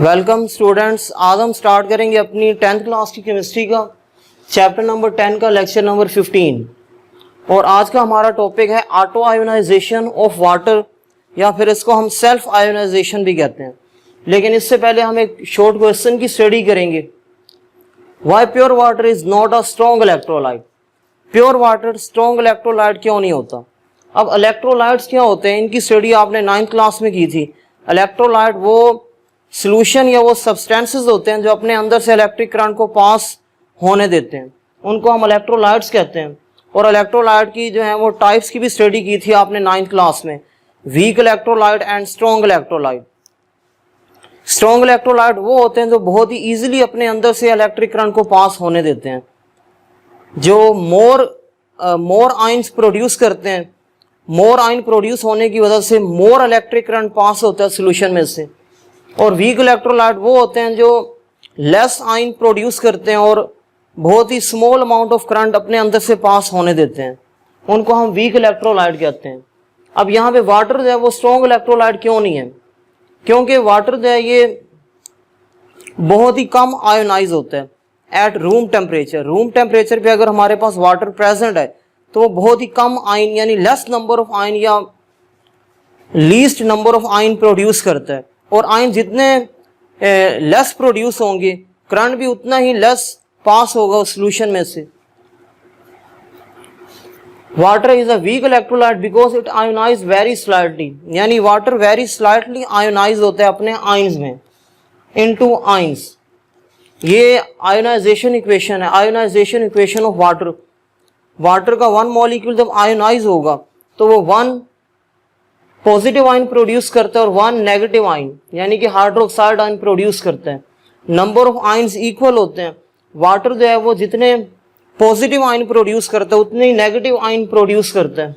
Welcome students. आज हम start करेंगे अपनी 10th क्लास की केमिस्ट्री का चैप्टर नंबर 10 का लेक्चर नंबर 15 और आज का हमारा टॉपिक है ऑटो आयोनाइजेशन ऑफ वाटर या फिर इसको हम सेल्फ आयोनाइजेशन भी कहते हैं। लेकिन इससे पहले हम एक शॉर्ट क्वेश्चन की स्टडी करेंगे। Why pure water is not a strong electrolyte. Pure water strong electrolyte क्यों नहीं होता? अब इलेक्ट्रोलाइट्स क्या होते हैं, इनकी स्टडी आपने 9th क्लास में की थी। इलेक्ट्रोलाइट वो सोल्यूशन या वो सब्सटेंसेस होते हैं जो अपने अंदर से इलेक्ट्रिक करंट को पास होने देते हैं, उनको हम इलेक्ट्रोलाइट्स कहते हैं। और इलेक्ट्रोलाइट की जो है वो टाइप्स की भी स्टडी की थी आपने 9th क्लास में, weak electrolyte and strong electrolyte. Strong electrolyte वो होते हैं जो बहुत ही इजीली अपने अंदर से इलेक्ट्रिक करंट को पास होने देते हैं, जो मोर आयंस प्रोड्यूस करते हैं। मोर आयन प्रोड्यूस होने की वजह से मोर इलेक्ट्रिक करंट पास होता है सोल्यूशन में से। और वीक इलेक्ट्रोलाइट वो होते हैं जो लेस आयन प्रोड्यूस करते हैं और बहुत ही स्मॉल अमाउंट ऑफ करंट अपने अंदर से पास होने देते हैं, उनको हम वीक इलेक्ट्रोलाइट कहते हैं। अब यहाँ पे वाटर जो है वो स्ट्रॉन्ग इलेक्ट्रोलाइट क्यों नहीं है? क्योंकि वाटर जो है ये बहुत ही कम आयोनाइज होता है at room temperature. Room temperature पे अगर हमारे पास वाटर प्रेजेंट है तो वो बहुत ही कम आयन यानी लेस नंबर ऑफ आयन या least number of ion produce करता है। और आयन जितने लेस प्रोड्यूस होंगे करंट भी उतना ही लेस पास होगा उस सोल्यूशन में से। Water is a weak electrolyte because it ionize very slightly, यानी वाटर वेरी स्लाइटली आयोनाइज होता है अपने आयंस में इनटू आयंस। ये आयोनाइजेशन इक्वेशन है, ionization equation of water. Water का वन मॉलिक्यूल जब आयोनाइज होगा तो वो वन पॉजिटिव आयन प्रोड्यूस करता है और वन नेगेटिव आयन यानी कि हाइड्रोक्साइड आयन प्रोड्यूस करता है। नंबर ऑफ आयन्स इक्वल होते हैं। वाटर जो है वो जितने पॉजिटिव आयन प्रोड्यूस करता है उतने ही नेगेटिव आयन प्रोड्यूस करता है।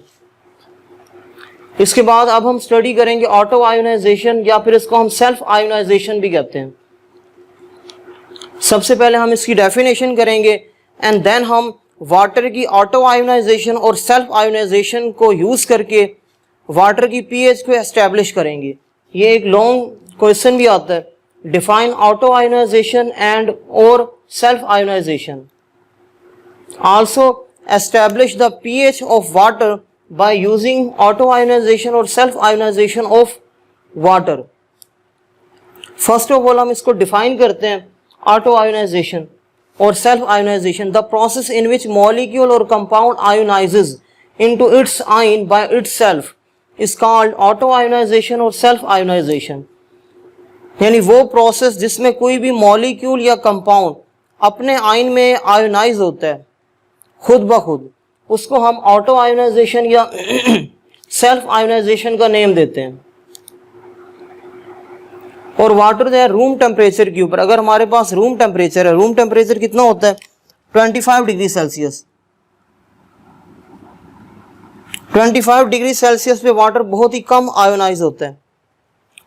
इसके बाद अब हम स्टडी करेंगे ऑटो आयोनाइजेशन या फिर इसको हम सेल्फ आयोनाइजेशन भी कहते हैं। सबसे पहले हम इसकी डेफिनेशन करेंगे एंड देन हम वाटर की ऑटो आयोनाइजेशन और सेल्फ आयोनाइजेशन को यूज करके वाटर की पीएच को एस्टेब्लिश करेंगे। ये एक लॉन्ग क्वेश्चन भी आता है, डिफाइन ऑटो आयोनाइजेशन एंड और self ionisation. Also establish the pH of water by using auto ionisation और self ionisation of water. First of all हम इसको डिफाइन करते हैं, ऑटो आयोनाइजेशन और self ionisation, the process in which molecule और compound ionises into its ion by itself is called auto ionization और self ionisation. यानी वो प्रोसेस जिसमें कोई भी मॉलिक्यूल या कंपाउंड अपने आयन में आयोनाइज होता है खुद ब खुद, उसको हम ऑटो आयोनाइजेशन या सेल्फ आयोनाइजेशन का नेम देते हैं। और वाटर जो है रूम टेम्परेचर के ऊपर, अगर हमारे पास रूम टेम्परेचर है, रूम टेम्परेचर कितना होता है 25 डिग्री सेल्सियस। 25 डिग्री सेल्सियस पे वाटर बहुत ही कम आयोनाइज होता है।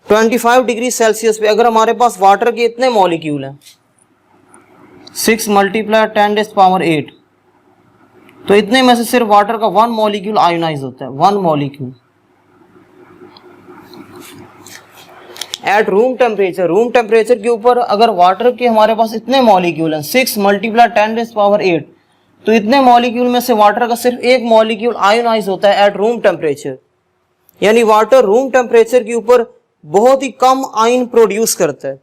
25 डिग्री सेल्सियस पे अगर हमारे पास वाटर के इतने मॉलिक्यूल हैं 6 × 10⁻⁸, तो इतने में से सिर्फ वाटर का वन मॉलिक्यूल आयोनाइज होता है, one molecule at room temperature. Room temperature के ऊपर अगर वाटर के हमारे पास इतने मॉलिक्यूल हैं 6 × 10⁸, तो इतने मॉलिक्यूल में से वाटर का सिर्फ एक मॉलिक्यूल आयोनाइज होता है एट रूम टेम्परेचर। यानी वाटर रूम टेम्परेचर के ऊपर बहुत ही कम आयन प्रोड्यूस करता है।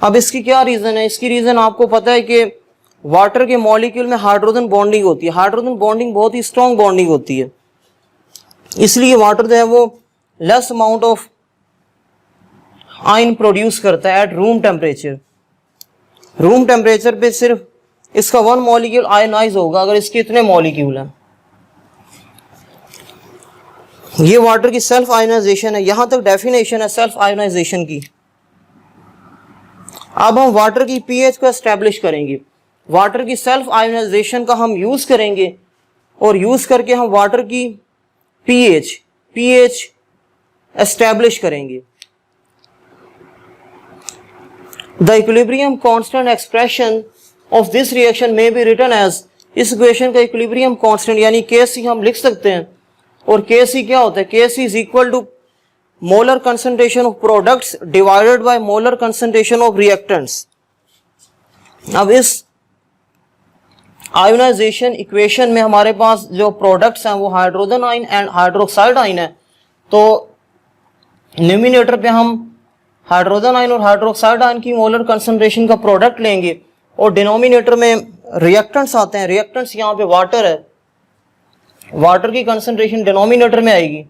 अब इसकी क्या रीजन है? इसकी रीजन आपको पता है कि वाटर के मॉलिक्यूल में हाइड्रोजन बॉन्डिंग होती है। हाइड्रोजन बॉन्डिंग बहुत ही स्ट्रॉन्ग बॉन्डिंग होती है, इसलिए वाटर जो है वो less amount of ion produce करता है at room temperature. Room temperature पे सिर्फ इसका वन मॉलिक्यूल आयोनाइज होगा अगर इसके इतने मॉलिक्यूल हैं। ये वाटर की सेल्फ आयोनाइजेशन है। यहां तक डेफिनेशन है सेल्फ आयोनाइजेशन की। अब हम वाटर की पीएच को एस्टेब्लिश करेंगे। वाटर की सेल्फ आयोनाइजेशन का हम यूज करेंगे और यूज करके हम वाटर की पीएच एस्टेब्लिश करेंगे। The equilibrium constant expression of this reaction में बी रिटन एज, इस इक्वेशन का इक्विलिब्रियम कांस्टेंट यानी Kc हम लिख सकते हैं। और Kc क्या होता है? Kc is equal to molar concentration of products divided by molar concentration of reactants. अब इस आयोनाइजेशन इक्वेशन में हमारे पास जो प्रोडक्ट्स हैं वो hydrogen ion and hydroxide ion है, तो न्यूमिनेटर पे हम हाइड्रोजन आयन और हाइड्रोक्साइड आयन की मोलर कंसंट्रेशन का प्रोडक्ट लेंगे और डिनोमिनेटर में रिएक्टेंट्स आते हैं। रिएक्टेंट्स यहाँ पे वाटर है, वाटर की कंसंट्रेशन डिनोमिनेटर में आएगी।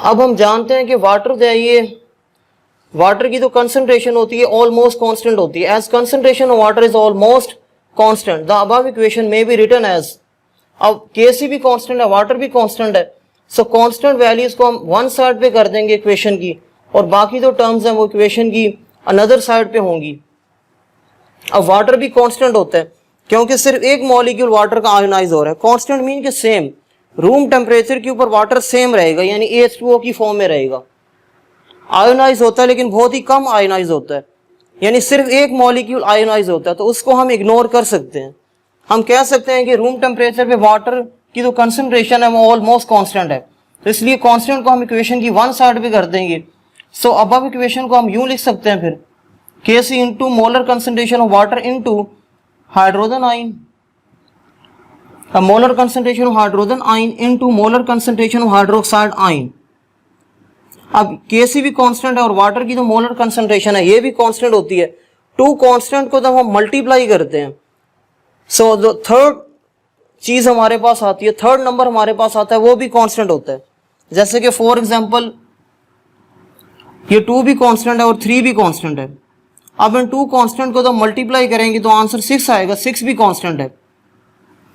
अब हम जानते हैं कि वाटर जो है ये वाटर की तो कंसंट्रेशन होती है ऑलमोस्ट कांस्टेंट होती है। As concentration of water is almost constant the above equation में बी रिटन एज। अब केसी भी कांस्टेंट है, वाटर भी कांस्टेंट है, सो कांस्टेंट वैल्यूज को हम वन साइड पे कर देंगे इक्वेशन की और बाकी जो टर्म्स हैं वो इक्वेशन की अनदर साइड पे होंगी। अब वाटर भी कांस्टेंट होता है क्योंकि सिर्फ एक मॉलिक्यूल वाटर का आयोनाइज हो रहा है। कांस्टेंट मीन के सेम, रूम टेम्परेचर के ऊपर वाटर सेम रहेगा यानी H2O की फॉर्म में रहेगा। आयोनाइज होता है लेकिन बहुत ही कम आयोनाइज होता है, यानी सिर्फ एक मॉलिक्यूल आयोनाइज होता है, तो उसको हम इग्नोर कर सकते हैं। हम कह सकते हैं कि रूम टेम्परेचर पे वाटर की जो कंसंट्रेशन है वो ऑलमोस्ट कांस्टेंट है, तो इसलिए कांस्टेंट को हम इक्वेशन की वन साइड पे कर देंगे। सो अबव इक्वेशन को हम यूं लिख सकते हैं फिर Kc into molar concentration of water into hydrogen ion, molar concentration of hydrogen ion into molar concentration of hydroxide ion. अब Kc भी कांस्टेंट है और वाटर की जो मोलर कंसंट्रेशन है ये भी कांस्टेंट होती है। टू कांस्टेंट को जब हम मल्टीप्लाई करते हैं, सो जो थर्ड चीज हमारे पास आती है, थर्ड नंबर हमारे पास आता है वो भी कांस्टेंट होता है। जैसे कि फॉर एग्जांपल ये 2 भी कांस्टेंट है और 3 भी कांस्टेंट है। अब इन 2 कांस्टेंट को तो मल्टीप्लाई करेंगे तो आंसर 6 आएगा, 6 भी कांस्टेंट है,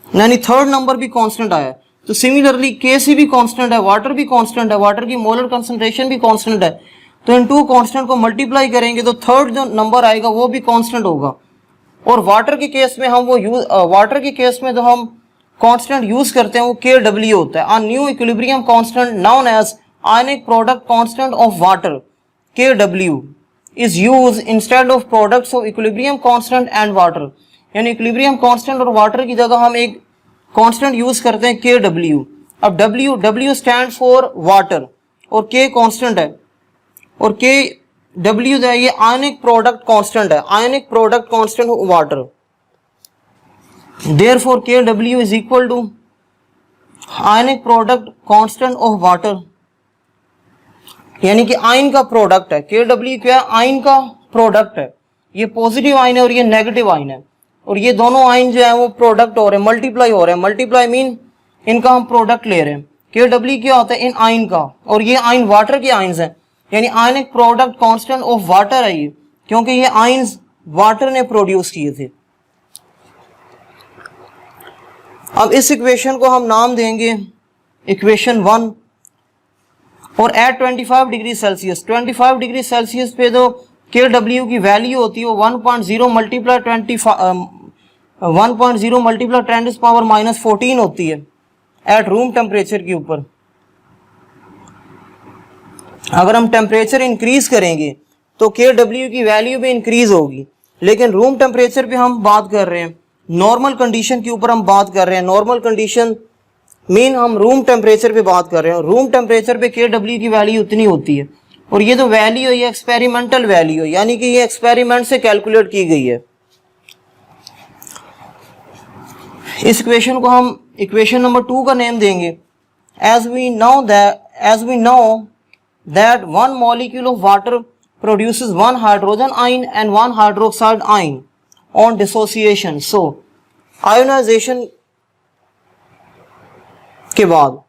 यानी थर्ड नंबर भी कांस्टेंट आया। तो सिमिलरली Kc भी कांस्टेंट है, वाटर भी कांस्टेंट है, वाटर की मोलर कंसंट्रेशन भी कांस्टेंट है, तो इन 2 कांस्टेंट को मल्टीप्लाई करेंगे तो थर्ड जो नंबर आएगा वो भी कांस्टेंट होगा। और वाटर के केस में हम वाटर के केस में जो हम कांस्टेंट यूज करते हैं वो Kw होता है। A new equilibrium constant known as ionic product constant of water Kw is used instead of products of equilibrium constant and water, यानी इक्विलिब्रियम कांस्टेंट और वाटर की जगह हम एक कांस्टेंट यूज करते हैं Kw। अब W स्टैंड फॉर वाटर और K कांस्टेंट है और Kw जो है ये आयनिक प्रोडक्ट कांस्टेंट है, आयनिक product constant of water. Therefore Kw is equal to ionic product constant of water, यानी कि आयन का प्रोडक्ट है। Kw क्या है? आयन का प्रोडक्ट है। ये पॉजिटिव आयन है और ये नेगेटिव आयन है और ये दोनों आयन जो है वो प्रोडक्ट हो रहे हैं, मल्टीप्लाई हो रहे हैं। मल्टीप्लाई मीन इनका हम प्रोडक्ट ले रहे हैं। Kw क्या होता है? इन आयन का, और ये आयन वाटर के आयन्स हैं, यानी आयनिक प्रोडक्ट कांस्टेंट ऑफ वाटर है ये, क्योंकि ये आयन्स वाटर ने प्रोड्यूस किए थे। अब इस इक्वेशन को हम नाम देंगे इक्वेशन 1 और at 25 degree Celsius, 25 degree Celsius पे जो Kw की वैल्यू होती है वो 1.0 मल्टीप्लाई 10⁻⁻14 होती है एट रूम टेम्परेचर के ऊपर। अगर हम टेम्परेचर इंक्रीज करेंगे तो Kw की वैल्यू भी इंक्रीज होगी, लेकिन रूम टेम्परेचर पे हम बात कर रहे हैं, नॉर्मल कंडीशन के ऊपर हम बात कर रहे हैं। नॉर्मल कंडीशन मीन हम रूम टेम्परेचर पे बात कर रहे हैं। रूम टेम्परेचर पे Kw की वैल्यू उतनी होती है और ये जो वैल्यू है ये एक्सपेरिमेंटल वैल्यू है, यानी कि ये एक्सपेरिमेंट से कैलकुलेट की गई है। इस इक्वेशन को हम इक्वेशन नंबर 2 का नेम देंगे। As we know that one molecule of water produces one hydrogen ion and one hydroxide ion on dissociation. So ionization के बाद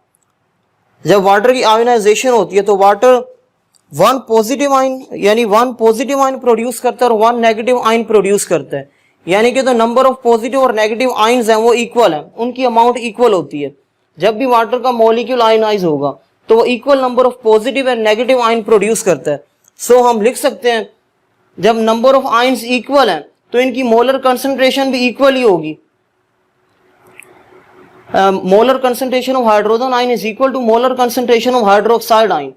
जब वाटर की आयोनाइजेशन होती है तो वाटर वन पॉजिटिव आयन यानी वन पॉजिटिव आयन प्रोड्यूस करता है और वन नेगेटिव आयन प्रोड्यूस करता है, यानी कि तो नंबर ऑफ पॉजिटिव और नेगेटिव आयन्स हैं वो इक्वल है, उनकी अमाउंट इक्वल होती है। जब भी वाटर का मॉलिक्यूल आयनाइज होगा तो वो equal number of positive and negative ion produce करता है। सो हम लिख सकते हैं जब नंबर ऑफ आयन्स इक्वल हैं तो इनकी मोलर कंसंट्रेशन भी इक्वल ही होगी। Molar concentration of hydrogen ion is equal to molar concentration of hydroxide ion.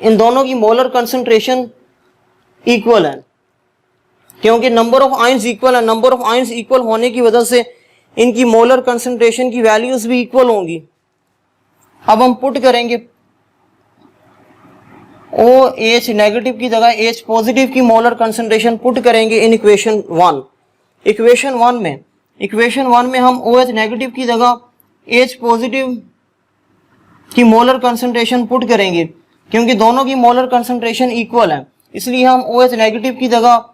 इन दोनों की मोलर कंसंट्रेशन इक्वल है क्योंकि नंबर ऑफ आयन्स इक्वल है। नंबर ऑफ आयन्स इक्वल होने की वजह से इनकी मोलर कंसंट्रेशन की वैल्यूज भी इक्वल होंगी। अब हम पुट करेंगे ओ एच नेगेटिव की जगह एच पॉजिटिव की मोलर कंसंट्रेशन पुट करेंगे इन इक्वेशन 1। इक्वेशन वन में हम ओ एच नेगेटिव की जगह एच पॉजिटिव की मोलर कंसंट्रेशन पुट करेंगे, क्योंकि दोनों की मोलर कंसंट्रेशन इक्वल है, इसलिए हम ओ एच नेगेटिव की जगह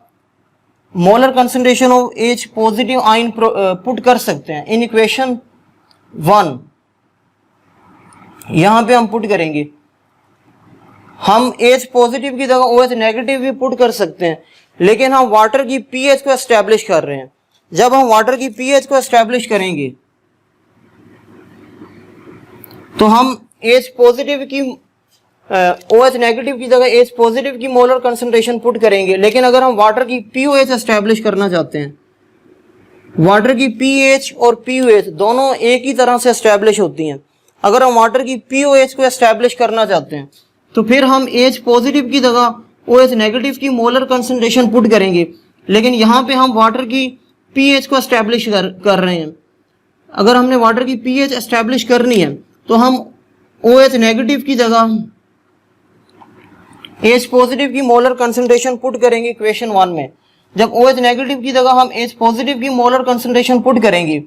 molar concentration of H positive ion put कर सकते हैं इन इक्वेशन 1। यहां पे हम पुट करेंगे, हम एच पॉजिटिव की जगह ओ एच नेगेटिव भी पुट कर सकते हैं, लेकिन हम वाटर की पीएच को एस्टेब्लिश कर रहे हैं। जब हम वाटर की पीएच को एस्टेब्लिश करेंगे तो हम एच पॉजिटिव की ओ एच नेगेटिव की जगह एच पॉजिटिव की मोलर कंसंट्रेशन पुट करेंगे, लेकिन अगर हम वाटर की पीओएच एस्टेब्लिश करना चाहते हैं, वाटर की पीएच और पीओएच दोनों एक ही तरह से एस्टेब्लिश होती हैं। अगर हम वाटर की पीओएच को एस्टेब्लिश करना चाहते हैं तो फिर हम एच पॉजिटिव की जगह ओ एच नेगेटिव की मोलर कंसंट्रेशन पुट करेंगे, लेकिन यहाँ पे हम वाटर की पीएच को एस्टेब्लिश कर रहे हैं। अगर हमने वाटर की पीएच एस्टेब्लिश करनी है तो हम ओ एच नेगेटिव की जगह एच पॉजिटिव की मोलर कंसंट्रेशन पुट करेंगे इक्वेशन 1 में। जब ओ एच नेगेटिव की जगह हम एच पॉजिटिव की मोलर कंसंट्रेशन पुट करेंगे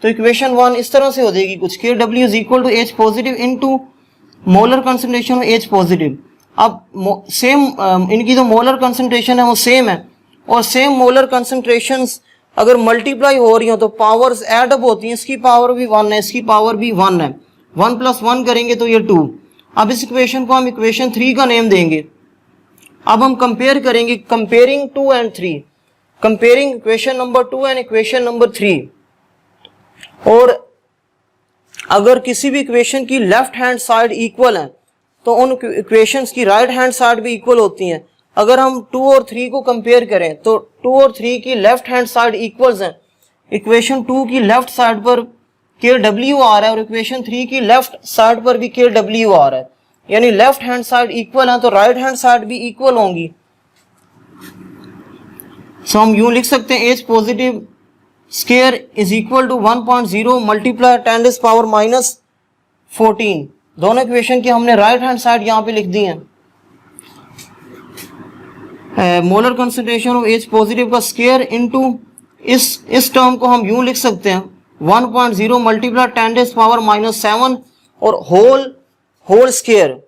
तो इक्वेशन 1 इस तरह से हो जाएगी कुछ, K W is equal to H positive into molar concentration of H positive. अब सेम इनकी जो मोलर कंसंट्रेशन है वो सेम है, और सेम मोलर कंसंट्रेशंस अगर मल्टीप्लाई हो रही हो तो पावर्स ऐड अप होती हैं। इसकी पावर भी 1 है, इसकी पावर भी 1 है, 1 + 1 करेंगे तो ये 2। अब इस इक्वेशन को हम इक्वेशन 3 का नेम देंगे। अब हम कंपेयर करेंगे, comparing 2 and 3, comparing equation number 2 and equation number 3। और अगर किसी भी इक्वेशन की लेफ्ट हैंड साइड इक्वल है तो उन इक्वेशंस की राइट हैंड साइड भी इक्वल होती हैं। अगर हम 2 और 3 को कंपेयर करें तो 2 और 3 की लेफ्ट हैंड साइड इक्वल्स हैं। इक्वेशन 2 की लेफ्ट साइड पर के डब्ल्यू आ रहा है और इक्वेशन 3 की लेफ्ट साइड पर भी के डब्ल्यू आ रहा है, यानी लेफ्ट हैंड साइड इक्वल है तो राइट हैंड साइड भी इक्वल होंगी। सो हम यूं लिख सकते हैं H positive square is equal to 1.0 multiply 10⁻⁻14। दोनों इक्वेशन की हमने राइट हैंड साइड यहाँ पे लिख दी है। Molar concentration of H positive का स्केयर इनटू इस टर्म को हम यूं लिख सकते हैं 1.0 मल्टीप्लाई 10⁻⁻7 और होल स्केयर।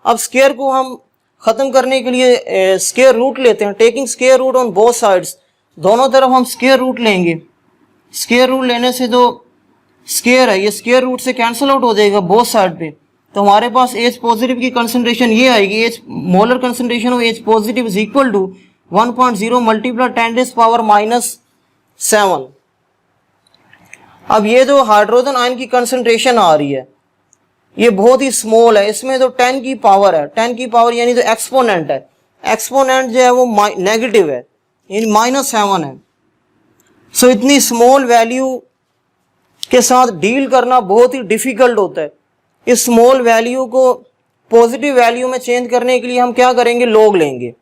अब स्केयर को हम खत्म करने के लिए स्केयर रूट लेते हैं, taking square root on both sides. दोनों तरफ हम स्केयर रूट लेंगे। स्केयर रूट लेने से जो स्केयर है ये स्केयर रूट से कैंसिल आउट हो जाएगा बोथ साइड पे, तो हमारे पास एच पॉजिटिव की कंसंट्रेशन ये आएगी, H molar concentration of H positive is equal to 1.0 multiply 10⁻⁻7। अब ये जो हाइड्रोजन आयन की कंसंट्रेशन आ रही है ये बहुत ही स्मॉल है, इसमें जो 10 की पावर है, 10 की पावर यानी जो एक्सपोनेंट है, एक्सपोनेंट जो है वो नेगेटिव है, यानी -7 है। सो इतनी स्मॉल वैल्यू के साथ डील करना बहुत ही डिफिकल्ट होता है। इस स्मॉल वैल्यू को पॉजिटिव वैल्यू में चेंज करने के लिए हम क्या करेंगे, लॉग लेंगे,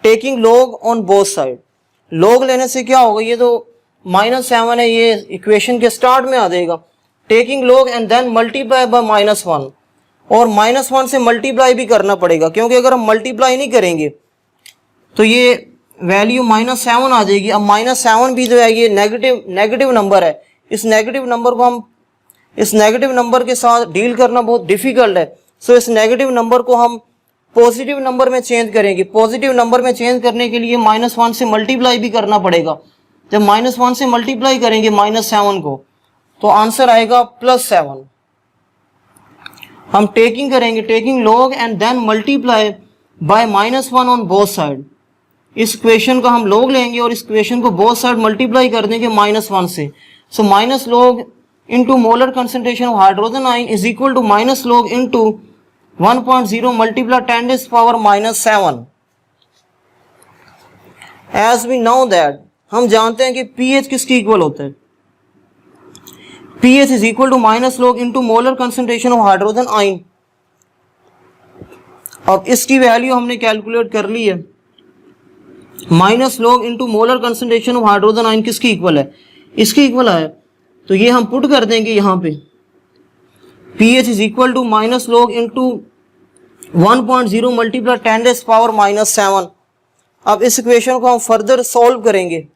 taking log on both side. Log लेने से क्या होगा, ये तो -7 है ये इक्वेशन के स्टार्ट में आ जाएगा, taking log and then multiply by -1, और -1 से मल्टीप्लाई भी करना पड़ेगा, क्योंकि अगर हम मल्टीप्लाई नहीं करेंगे तो ये वैल्यू -7 आ जाएगी। अब -7 भी जो है ये नेगेटिव नंबर है, इस नेगेटिव नंबर के साथ डील करना बहुत डिफिकल्ट है। सो इस नेगेटिव नंबर को हम पॉजिटिव नंबर में चेंज करेंगे। पॉजिटिव नंबर में चेंज करने के लिए -1 से मल्टीप्लाई भी करना पड़ेगा। जब -1 से मल्टीप्लाई करेंगे -7 को तो आंसर आएगा +7। हम टेकिंग करेंगे, taking log and then multiply by -1 on both side. इस इक्वेशन का हम लॉग लेंगे और इस इक्वेशन को बोथ साइड मल्टीप्लाई कर देंगे -1 से। So minus log into molar concentration of hydrogen ion is equal to minus log into 1.0 multiply 10⁻⁻7। As we know that, हम जानते हैं कि पीएच किसकी इक्वल होता है, pH is equal to minus log into molar concentration of hydrogen ion. अब इसकी value हमने कैलकुलेट कर ली है, minus log into molar concentration of hydrogen ion किसकी इक्वल है, इसकी इक्वल है। तो ये हम पुट कर देंगे यहाँ पे, pH is equal to minus log into 1.0 multiply 10 raise power -7। अब इस इक्वेशन को हम फर्दर सॉल्व करेंगे।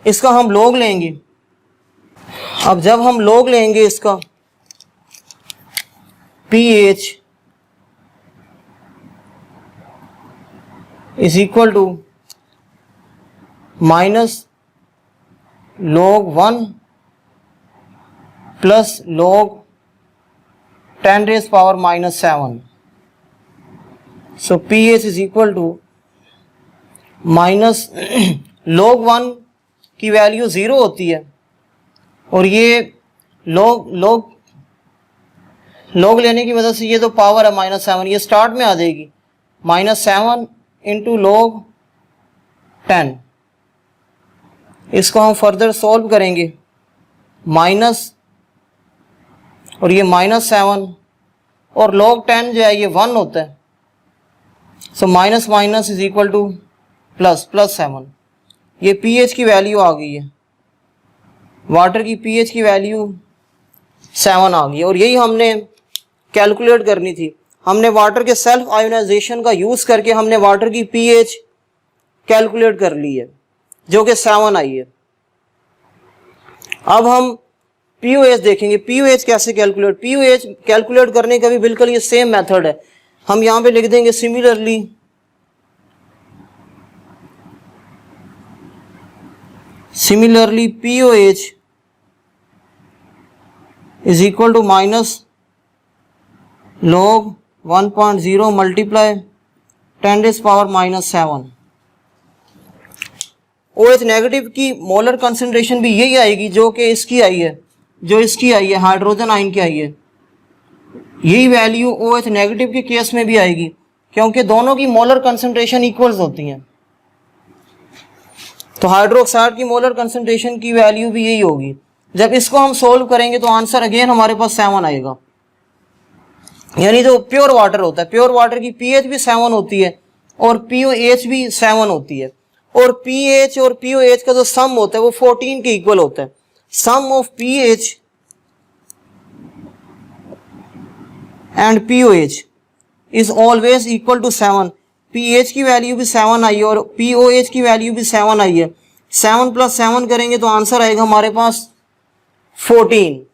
इसका हम लॉग लेंगे। अब जब हम लॉग लेंगे इसका PH is equal to minus log 1 plus log 10 raise power -7। So PH is equal to minus log 1 की वैल्यू 0 होती है और ये log लेने की वजह से ये तो पावर है -7, ये स्टार्ट में आ जाएगी। -7 इंटू log 10। इसको हम फर्दर सॉल्व करेंगे। माइनस और ये -7 और log 10 जो है ये 1 होता है। So minus minus is equal two plus 7। ये pH की वैल्यू आ गई है, वाटर की pH की वैल्यू 7 आ गई है और यही हमने कैलकुलेट करनी थी। हमने वाटर के सेल्फ आयोनाइजेशन का यूज़ करके हमने वाटर की pH कैलकुलेट कर ली है जो कि 7 आई है। अब हम POH देखेंगे। POH कैसे कैलकुलेट, POH कैलकुलेट करने का भी बिल्कुल ये सेम मेथड है। हम यहाँ पे लिख देंगे similarly POH is equal to minus log 1.0 multiply 10 raise power -7। OH negative की मोलर कंसंट्रेशन भी यही आएगी जो कि इसकी आई है, जो इसकी आई है हाइड्रोजन आयन की आई है। यही वैल्यू OH नेगेटिव के केस में भी आएगी क्योंकि दोनों की मोलर कंसंट्रेशन इक्वल्स होती हैं। तो हाइड्रोक्साइड की मोलर कंसंट्रेशन की वैल्यू भी यही होगी। जब इसको हम सोल्व करेंगे तो आंसर अगेन हमारे पास 7 आएगा। यानी जो प्योर वाटर होता है, प्योर वाटर की pH भी 7 होती है और POH भी 7 होती है और pH और POH का जो सम होता है वो 14 के इक्वल होता है। Sum of pH and POH is always equal to 7। pH की वैल्यू भी 7 आई है और POH की वैल्यू भी 7 आई है। 7 + 7 करेंगे तो आंसर आएगा हमारे पास 14।